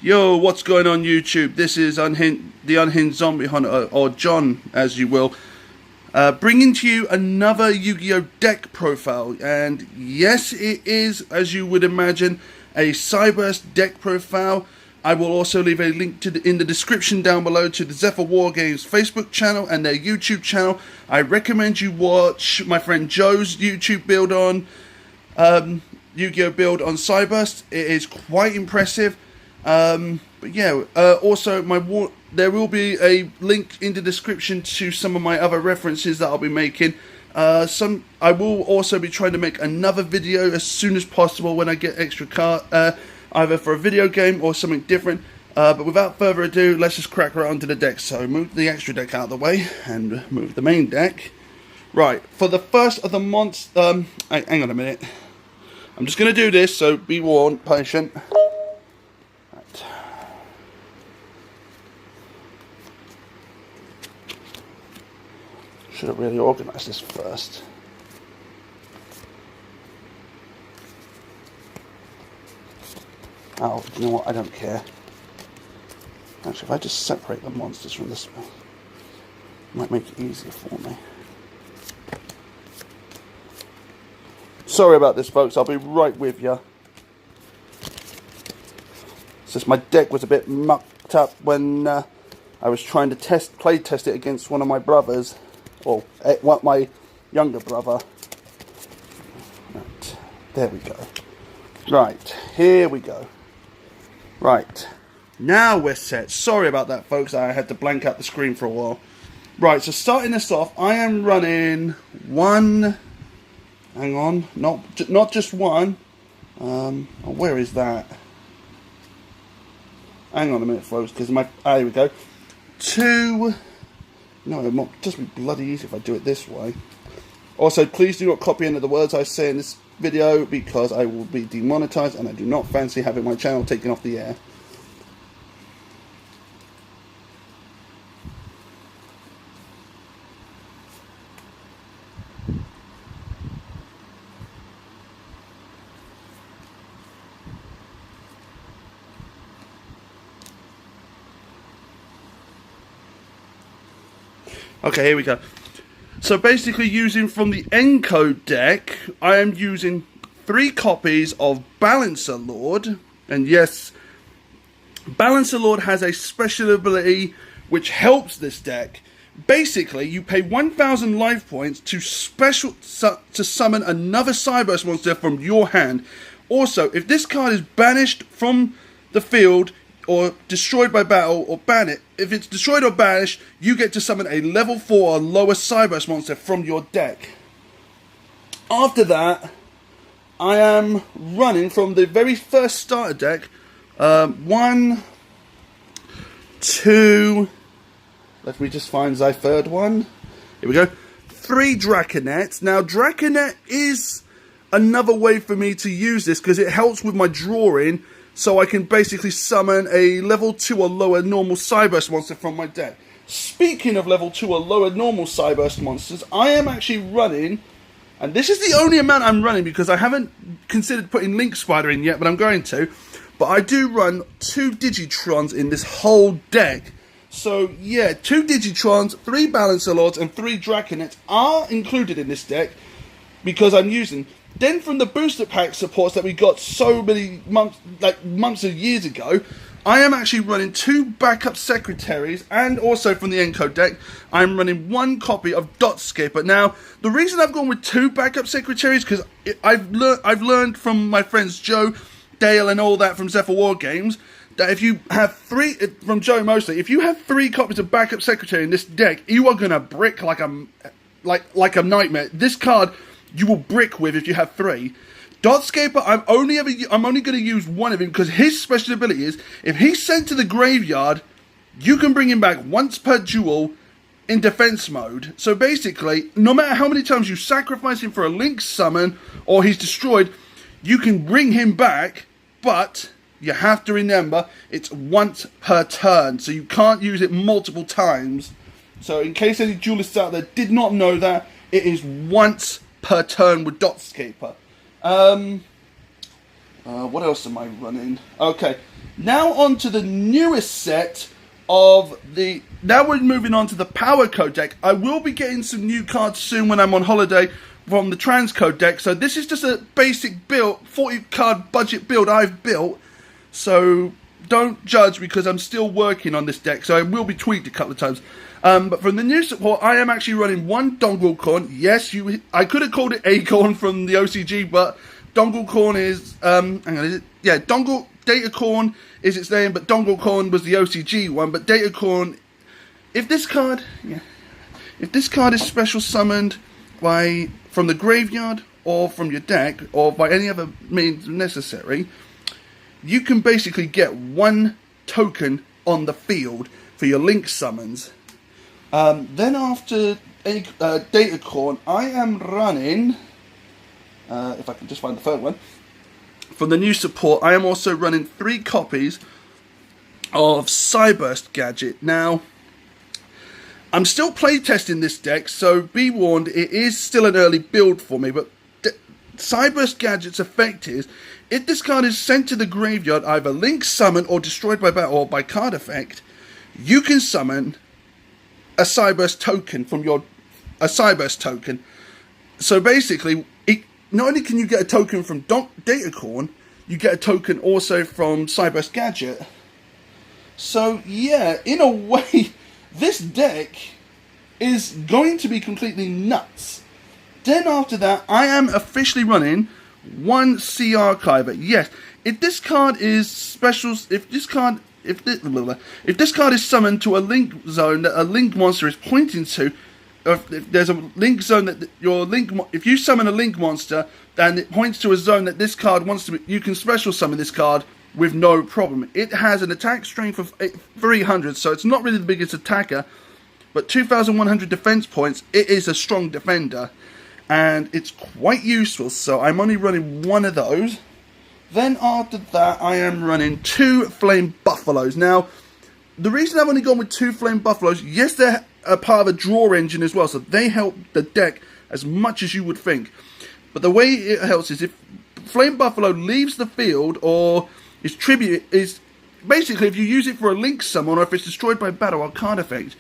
Yo, what's going on YouTube? This is the Unhinged Zombie Hunter, or John, as you will, bringing to you another Yu-Gi-Oh! Deck profile. And yes, it is, as you would imagine, a Cyberse deck profile. I will also leave a link in the description down below to the Zephyr Wargames Facebook channel and their YouTube channel. I recommend you watch my friend Joe's YouTube build on Yu-Gi-Oh! Build on Cyberse. It is quite impressive. But yeah, also there will be a link in the description to some of my other references that I'll be making. I will also be trying to make another video as soon as possible when I get extra either for a video game or something different. But without further ado, let's just crack right onto the deck. So move the extra deck out of the way and move the main deck. Right, for the first of the monster, hang on a minute. I'm just going to do this, so be warned, patient. Should have really organised this first. Oh, you know what? I don't care. Actually, if I just separate the monsters from this one, it might make it easier for me. Sorry about this, folks. I'll be right with you. It's just my deck was a bit mucked up when I was trying to play test it against one of my brothers. Or my younger brother. Right, there we go. Right, here we go. Right, now we're set. Sorry about that, folks. I had to blank out the screen for a while. Right, so starting this off, I am running one. Hang on, not just one. Where is that? Hang on a minute, folks, because here we go. Two. No, it might just be bloody easy if I do it this way. Also, please do not copy any of the words I say in this video because I will be demonetized and I do not fancy having my channel taken off the air. Okay, here we go. So basically, using from the Encode deck, I am using 3 copies of Balancer Lord. And yes, Balancer Lord has a special ability which helps this deck. Basically, you pay 1,000 life points to summon another Cyberse monster from your hand. Also, if this card is banished from the field or destroyed by battle, or ban it. If it's destroyed or banished, you get to summon a level 4 or lower Cyberse monster from your deck. After that, I am running from the very first starter deck. 1, 2. Let me just find my third one. Here we go. 3 Draconets. Now, Draconet is another way for me to use this because it helps with my drawing. So I can basically summon a level 2 or lower normal Cyberse monster from my deck. Speaking of level 2 or lower normal Cyberse monsters, I am actually running, and this is the only amount I'm running because I haven't considered putting Link Spider in yet, but I'm going to. But I do run 2 Digitrons in this whole deck. So yeah, 2 Digitrons, 3 Balancer Lords, and 3 Draconets are included in this deck because I'm using. Then from the booster pack supports that we got so many months of years ago, I am actually running 2 backup secretaries, and also from the Encode deck, I'm running 1 copy of Dotscaper. Now, the reason I've gone with 2 backup secretaries because I've learned from my friends Joe, Dale, and all that from Zephyr Wargames that if you have 3 from Joe mostly, if you have 3 copies of backup secretary in this deck, you are gonna brick like a nightmare. This card you will brick with if you have 3. Dotscaper, I'm only going to use 1 of him because his special ability is if he's sent to the graveyard, you can bring him back once per duel in defense mode. So basically, no matter how many times you sacrifice him for a Link summon or he's destroyed, you can bring him back, but you have to remember it's once per turn, so you can't use it multiple times. So in case any duelists out there did not know that, it is once per turn with Dotscaper. What else am I running? Okay, now on to the newest set of the... Now we're moving on to the Power Code deck. I will be getting some new cards soon when I'm on holiday from the Transcode deck. So this is just a basic build, 40 card budget build I've built. So don't judge because I'm still working on this deck. So I will be tweaked a couple of times. But from the new support, I am actually running one Dongle Corn. Yes, I could have called it Acorn from the OCG, but Dongle Corn is... hang on, is it? Yeah, Data Corn is its name, but Dongle Corn was the OCG one. But Data Corn, if this card is special summoned from the graveyard or from your deck or by any other means necessary, you can basically get one token on the field for your link summons. Then after Data Corn, I am running, if I can just find the third one, from the new support, I am also running 3 copies of Cyberse Gadget. Now, I'm still playtesting this deck, so be warned, it is still an early build for me, but Cyberse Gadget's effect is, if this card is sent to the graveyard, either link summon or destroyed by battle or by card effect, you can summon a Cyberse token from a Cyberse token. So basically, not only can you get a token from Data Corn, you get a token also from Cyberse Gadget. So yeah, in a way, this deck is going to be completely nuts. Then after that, I am officially running one Sea Archiver. Yes, if this card is special, if this card is summoned to a link zone that a link monster is pointing to, if there's a link zone that if you summon a link monster and it points to a zone that this card wants to be, you can special summon this card with no problem. It has an attack strength of 300, so it's not really the biggest attacker, but 2,100 defense points. It is a strong defender, and it's quite useful, so I'm only running one of those. Then after that, I am running 2 Flame Buffaloes. Now, the reason I've only gone with 2 Flame Buffaloes, yes, they're a part of a draw engine as well, so they help the deck as much as you would think. But the way it helps is if Flame Buffalo leaves the field or is basically if you use it for a link summon or if it's destroyed by battle or card effect,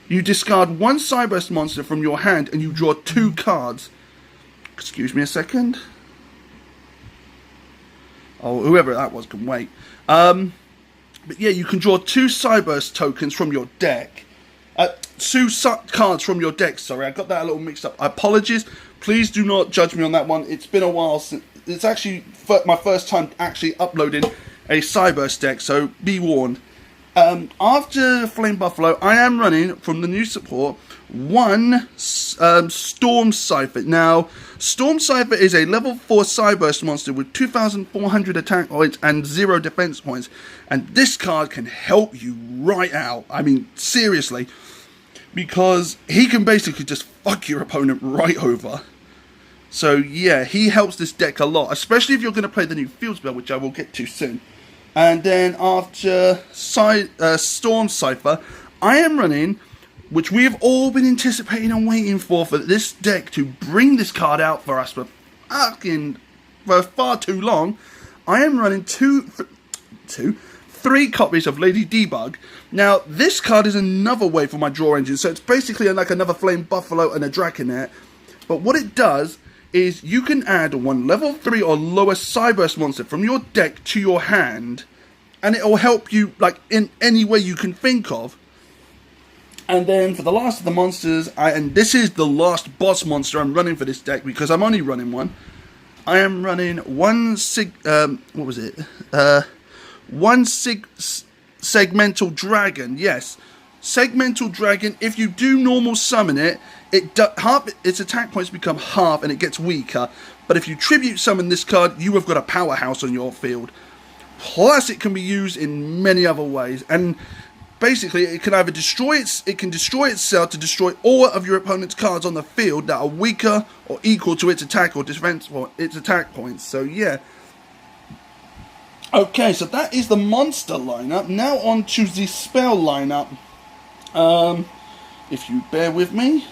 you discard 1 Cyberse monster from your hand and you draw 2 cards. Excuse me a second. Oh, whoever that was can wait. But yeah, you can draw 2 Cyberse tokens from your deck. 2 cards from your deck, sorry. I got that a little mixed up. Apologies. Please do not judge me on that one. It's been a while since... It's actually my first time actually uploading a Cyberse deck, so be warned. After Flame Buffalo, I am running, from the new support, 1 Storm Cypher. Now, Storm Cypher is a level 4 Cyberse monster with 2,400 attack points and 0 defense points. And this card can help you right out. I mean, seriously. Because he can basically just fuck your opponent right over. So yeah, he helps this deck a lot. Especially if you're going to play the new field spell, which I will get to soon. And then after Storm Cypher, I am running, which we have all been anticipating and waiting for this deck to bring this card out for us for far too long. I am running 3 copies of Lady Debug. Now, this card is another way for my draw engine, so it's basically like another Flame Buffalo and a Draconet. But what it does is you can add 1 level 3 or lower Cyberse monster from your deck to your hand, and it will help you like in any way you can think of. And then for the last of the monsters, and this is the last boss monster I'm running for this deck because I'm only running one. I am running 1 Segmental Dragon. Yes, Segmental Dragon. If you do normal summon it, its attack points become half and it gets weaker. But if you tribute summon this card, you have got a powerhouse on your field. Plus, it can be used in many other ways. And basically, it can either destroy itself to destroy all of your opponent's cards on the field that are weaker or equal to its attack or defense or its attack points. So yeah. Okay, so that is the monster lineup. Now on to the spell lineup. If you bear with me.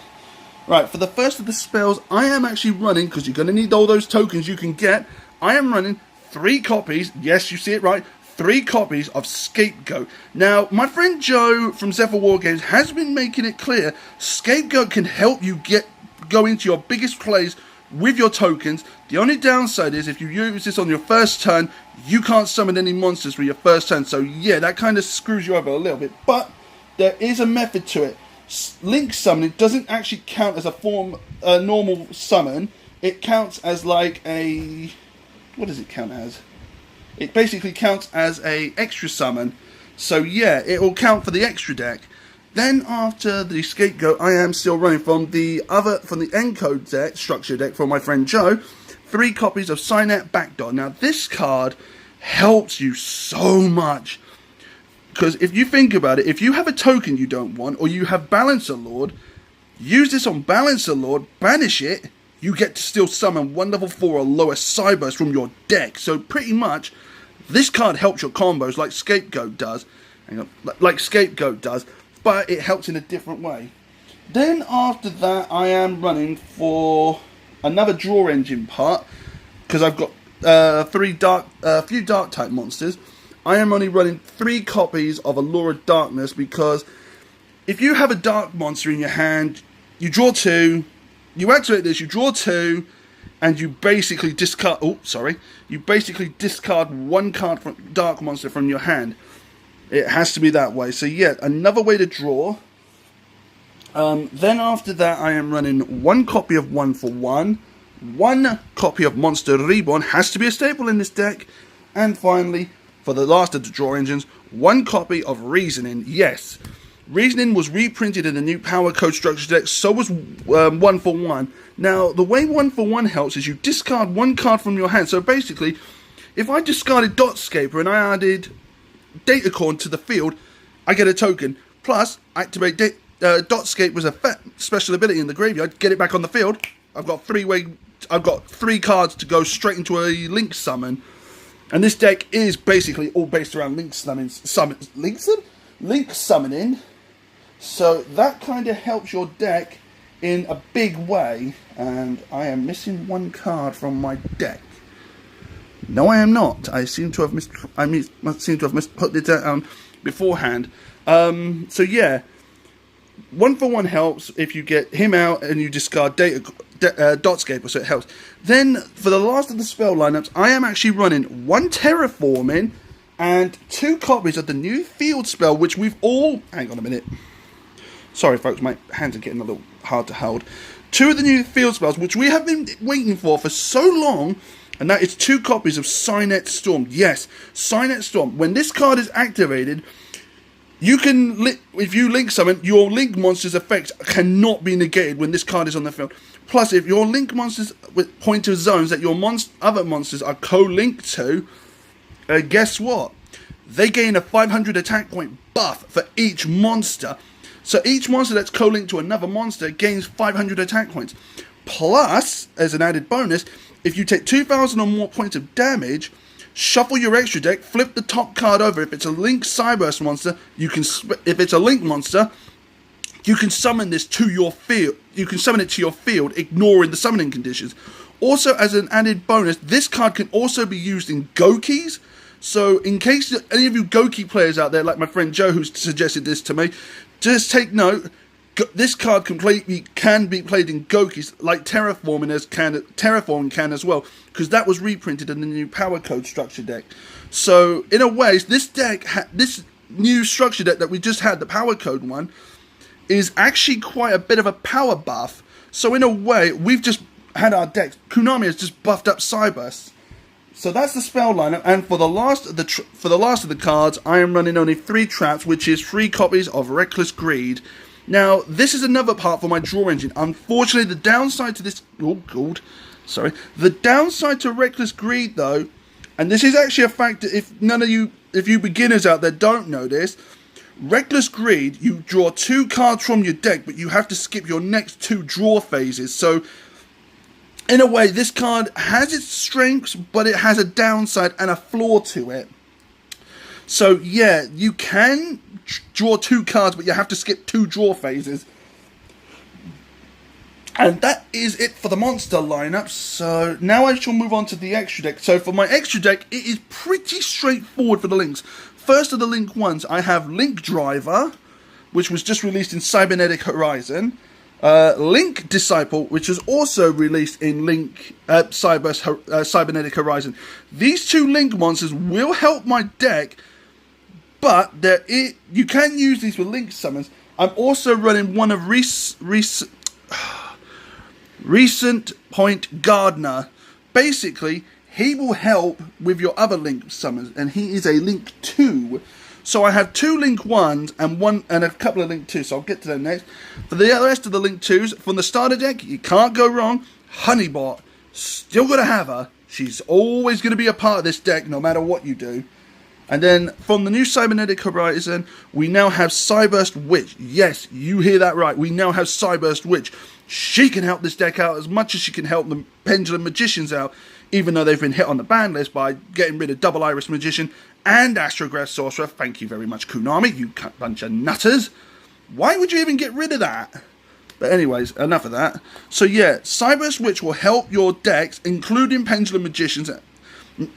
Right, for the first of the spells, I am actually running, because you're going to need all those tokens you can get, I am running 3 copies, yes, you see it right, 3 copies of Scapegoat. Now, my friend Joe from Zephyr War Games has been making it clear, Scapegoat can help you go into your biggest plays with your tokens. The only downside is if you use this on your first turn, you can't summon any monsters for your first turn. So yeah, that kind of screws you over a little bit. But there is a method to it. Link summoning doesn't actually count as a normal summon. It counts as like a... what does it count as? It basically counts as a extra summon. So yeah, it will count for the extra deck. Then after the Scapegoat, I am still running from the Encode deck, structure deck from my friend Joe, 3 copies of Signet Backdoor. Now this card helps you so much. Because if you think about it, if you have a token you don't want, or you have Balancer Lord, use this on Balancer Lord, banish it, you get to still summon 1 level 4 or lower Cyberse from your deck. So pretty much, this card helps your combos like Scapegoat does. But it helps in a different way. Then after that, I am running for another draw engine part, because I've got a few dark type monsters. I am only running 3 copies of Allure of Darkness, because if you have a dark monster in your hand, you draw 2, you activate this, you draw 2, and you basically discard. You basically discard 1 card from dark monster from your hand. It has to be that way. So yeah, another way to draw. Then after that, I am running 1 copy of 1-for-1. 1 copy of Monster Reborn has to be a staple in this deck. And finally, for the last of the draw engines, 1 copy of Reasoning. Yes, Reasoning was reprinted in the new Power Code structure deck. So was 1-for-1. Now, the way 1-for-1 helps is you discard 1 card from your hand. So basically, if I discarded Dotscaper and I added Datacorn to the field, I get a token. Plus, activate Dotscape was a special ability in the graveyard. Get it back on the field. I've got 3 cards to go straight into a Link summon, and this deck is basically all based around Link summoning. So that kind of helps your deck in a big way. And I am missing 1 card from my deck. No, I am not. I seem to have put it down beforehand. So yeah, 1-for-1 helps if you get him out and you discard Dotscaper, so it helps. Then for the last of the spell lineups, I am actually running 1 Terraforming and 2 copies of the new field spell, which we've all... hang on a minute. Sorry, folks, my hands are getting a little hard to hold. 2 of the new field spells, which we have been waiting for so long. And that is 2 copies of Signet Storm. Yes, Signet Storm. When this card is activated, you can, if you link summon, your link monster's effects cannot be negated when this card is on the field. Plus, if your link monsters with pointer zones that your other monsters are co-linked to, guess what? They gain a 500 attack point buff for each monster. So each monster that's co-linked to another monster gains 500 attack points. Plus, as an added bonus, if you take 2,000 or more points of damage, shuffle your extra deck, flip the top card over. If it's a Link Cyberse monster, if it's a Link monster, you can summon this to your field. You can summon it to your field, ignoring the summoning conditions. Also, as an added bonus, this card can also be used in Gokis. So, in case any of you Goki players out there, like my friend Joe, who suggested this to me, just take note. This card completely can be played in Gokis, like Terraforming can as well, because that was reprinted in the new Power Code structure deck. So, in a way, this deck, this new structure deck that we just had, the Power Code one, is actually quite a bit of a power buff. So, in a way, we've just had our decks. Konami has just buffed up Cyberse. So that's the spell lineup, and for the last of the cards, I am running only 3 traps, which is 3 copies of Reckless Greed. Now, this is another part for my draw engine. Unfortunately, the downside to this... The downside to Reckless Greed, though, and this is actually a fact that if you beginners out there don't know this, Reckless Greed, you draw 2 cards from your deck, but you have to skip your next 2 draw phases. So, in a way, this card has its strengths, but it has a downside and a flaw to it. So, yeah, you can draw 2 cards, but you have to skip 2 draw phases. And that is it for the monster lineup. So now I shall move on to the extra deck. So for my extra deck, it is pretty straightforward for the links. First of the link ones, I have Link Driver, which was just released in Cybernetic Horizon. Link Disciple, which was also released in Cyberse Cybernetic Horizon. These two Link monsters will help my deck, but you can use these for Link summons. I'm also running one of Recent Point Gardener. Basically, he will help with your other Link summons, and he is a Link 2. So I have 2 Link 1s and a couple of Link 2s, so I'll get to them next. For the rest of the Link 2s, from the starter deck, you can't go wrong. Honeybot, still got to have her. She's always going to be a part of this deck, no matter what you do. And then, from the new Cybernetic Horizon, we now have Cyberse Witch. Yes, you hear that right. We now have Cyberse Witch. She can help this deck out as much as she can help the Pendulum Magicians out, even though they've been hit on the ban list by getting rid of Double Iris Magician and Astrograph Sorcerer. Thank you very much, Konami, you bunch of nutters. Why would you even get rid of that? But anyways, enough of that. So yeah, Cyberse Witch will help your decks, including Pendulum Magicians,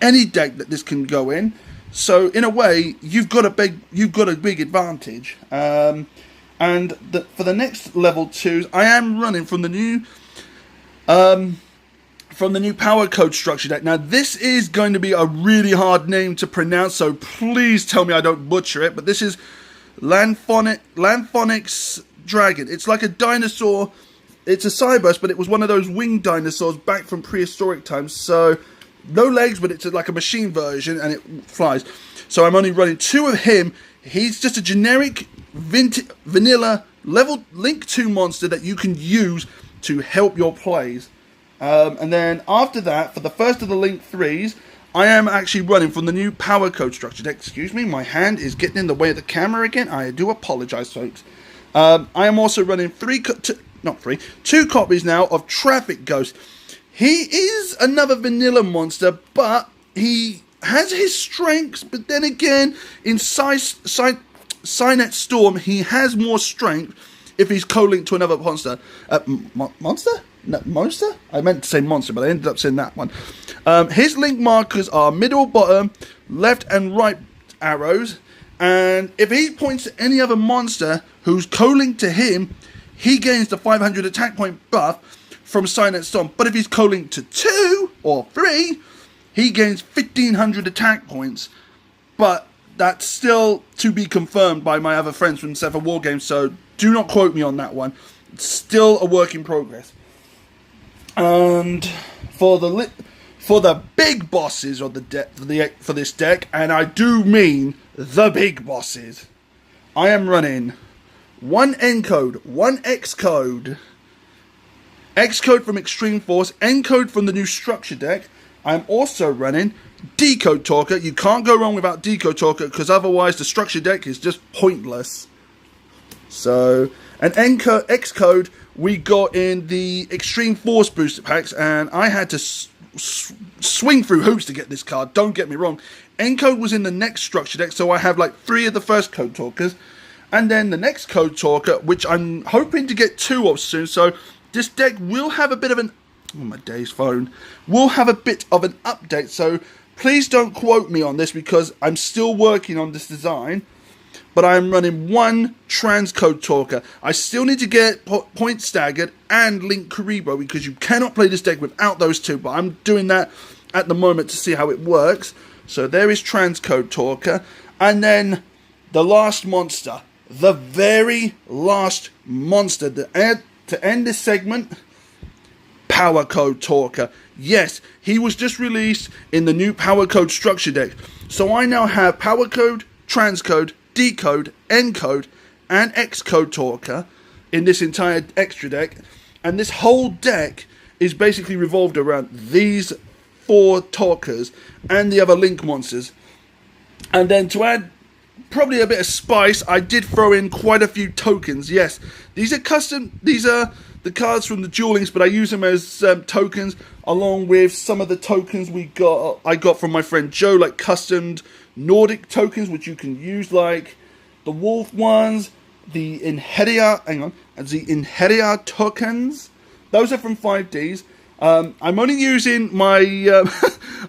any deck that this can go in. So in a way, you've got a big advantage. And for the next level 2s, I am running from the new Power Code structure deck. Now this is going to be a really hard name to pronounce, so please tell me I don't butcher it. But this is Lanphonix Dragon. It's like a dinosaur. It's a Cyberse, but it was one of those winged dinosaurs back from prehistoric times. So no legs, but it's like a machine version, and it flies. So I'm only running 2 of him. He's just a generic vanilla level Link 2 monster that you can use to help your plays. And then after that, for the first of the Link 3s, I am actually running from the new Power Code structure deck. Excuse me, my hand is getting in the way of the camera again. I do apologize, folks. I am also running 2 copies now of Traffic Ghost. He is another vanilla monster, but he has his strengths. But then again, in Cynet Storm, he has more strength if he's co-linked to another monster. Monster? No, monster? I meant to say monster, but I ended up saying that one. His link markers are middle, bottom, left and right arrows. And if he points to any other monster who's co-linked to him, he gains the 500 attack point buff from Cynet Storm. But if he's co-linked to 2 or 3, he gains 1500 attack points. But that's still to be confirmed by my other friends from Seven War Games, so do not quote me on that one. It's still a work in progress. And for the big bosses of for this deck, and I do mean the big bosses, I am running 1 N-code, 1 X-code. X-code from Extreme Force, N-code from the new structure deck. I'm also running Decode Talker. You can't go wrong without Decode Talker, because otherwise the structure deck is just pointless. So, an X-code we got in the Extreme Force booster packs, and I had to swing through hoops to get this card, don't get me wrong. N-code was in the next structure deck, so I have like 3 of the first Code Talkers. And then the next Code Talker, which I'm hoping to get 2 of soon, so this deck will have a bit of an... Oh, my days phone. Will have a bit of an update, so please don't quote me on this because I'm still working on this design. But I'm running 1 Transcode Talker. I still need to get Point Staggered and Link Karibo because you cannot play this deck without those 2. But I'm doing that at the moment to see how it works. So there is Transcode Talker. And then the last monster. The very last monster to end this segment, Power Code Talker. Yes, he was just released in the new Power Code structure deck. So I now have Power Code, Transcode, Decode, N-code, and X-code Talker in this entire extra deck. And this whole deck is basically revolved around these 4 Talkers and the other Link monsters. And then to add probably a bit of spice, I did throw in quite a few tokens. Yes, these are custom. These are the cards from the Duel Links, but I use them as tokens, along with some of the tokens I got from my friend Joe, like customed Nordic tokens, which you can use, like the Wolf ones, the Inheria tokens. those are from 5Ds. I'm only using my,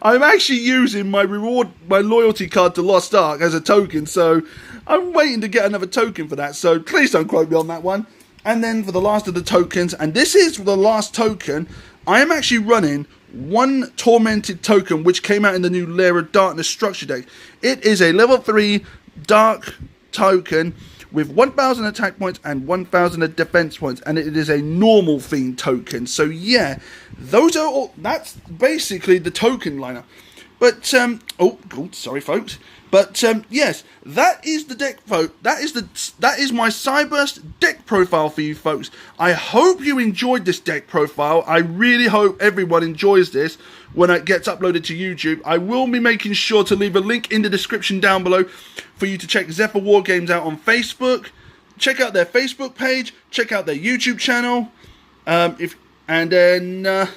I'm actually using my loyalty card to Lost Ark as a token, so I'm waiting to get another token for that, so please don't quote me on that one. And then for the last of the tokens, and this is the last token, I am actually running one Tormented token, which came out in the new Lair of Darkness structure deck. It is a level 3 Dark token with 1,000 attack points and 1,000 defense points, and it is a normal themed token. So yeah, those are all. That's basically the token lineup. But oh, sorry, folks. But yes, that is the deck, folks. That is my Cyberse deck profile for you, folks. I hope you enjoyed this deck profile. I really hope everyone enjoys this when it gets uploaded to YouTube. I will be making sure to leave a link in the description down below for you to check Zephyr Wargames out on Facebook. Check out their Facebook page. Check out their YouTube channel. And then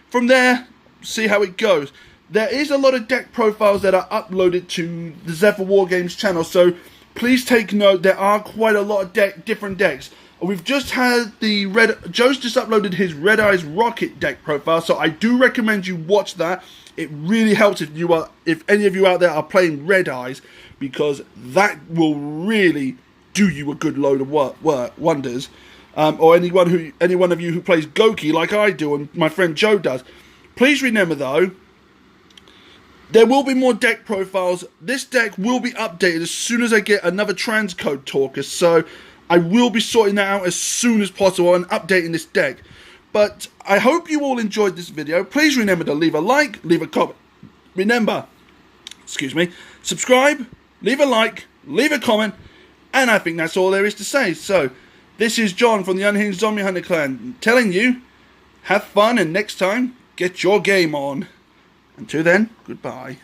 from there, see how it goes. There is a lot of deck profiles that are uploaded to the Zephyr Wargames channel, so please take note. There are quite a lot of different decks. We've just had Joe's just uploaded his Red Eyes Rocket deck profile, so I do recommend you watch that. It really helps if any of you out there are playing Red Eyes, because that will really do you a good load of wonders. Or any one of you who plays Goki like I do and my friend Joe does. Please remember though, there will be more deck profiles. This deck will be updated as soon as I get another transcode talker, so I will be sorting that out as soon as possible and updating this deck. But I hope you all enjoyed this video. Please remember to leave a like, leave a comment. Remember, subscribe, leave a like, leave a comment, and I think that's all there is to say. So, this is John from the Unhinged Zombie Hunter Clan telling you, have fun and next time, get your game on. Until then, goodbye.